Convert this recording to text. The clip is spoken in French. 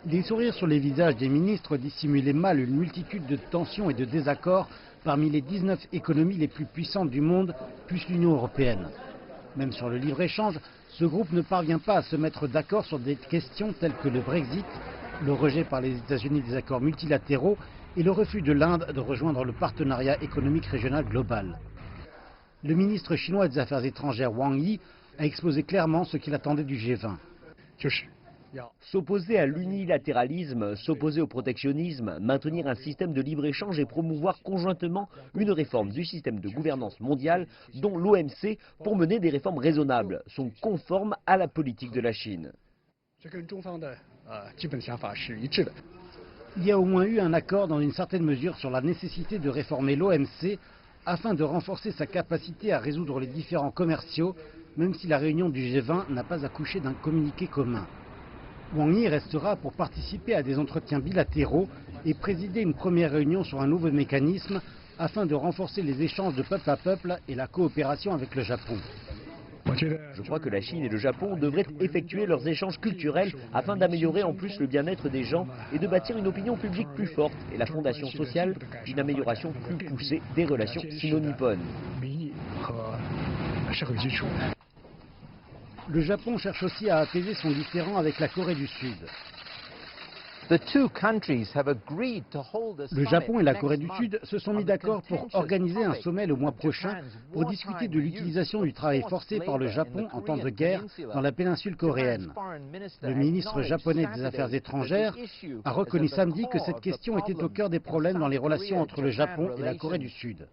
Les sourires sur les visages des ministres dissimulaient mal une multitude de tensions et de désaccords parmi les 19 économies les plus puissantes du monde, plus l'Union européenne. Même sur le libre-échange, ce groupe ne parvient pas à se mettre d'accord sur des questions telles que le Brexit, le rejet par les États-Unis des accords multilatéraux et le refus de l'Inde de rejoindre le partenariat économique régional global. Le ministre chinois des Affaires étrangères Wang Yi a exposé clairement ce qu'il attendait du G20. S'opposer à l'unilatéralisme, s'opposer au protectionnisme, maintenir un système de libre-échange et promouvoir conjointement une réforme du système de gouvernance mondiale dont l'OMC, pour mener des réformes raisonnables, sont conformes à la politique de la Chine. Il y a au moins eu un accord dans une certaine mesure sur la nécessité de réformer l'OMC afin de renforcer sa capacité à résoudre les différends commerciaux, même si la réunion du G20 n'a pas accouché d'un communiqué commun. Wang Yi restera pour participer à des entretiens bilatéraux et présider une première réunion sur un nouveau mécanisme afin de renforcer les échanges de peuple à peuple et la coopération avec le Japon. Je crois que la Chine et le Japon devraient effectuer leurs échanges culturels afin d'améliorer en plus le bien-être des gens et de bâtir une opinion publique plus forte et la fondation sociale d'une amélioration plus poussée des relations sino-nippones. Le Japon cherche aussi à apaiser son différend avec la Corée du Sud. Le Japon et la Corée du Sud se sont mis d'accord pour organiser un sommet le mois prochain pour discuter de l'utilisation du travail forcé par le Japon en temps de guerre dans la péninsule coréenne. Le ministre japonais des Affaires étrangères a reconnu samedi que cette question était au cœur des problèmes dans les relations entre le Japon et la Corée du Sud.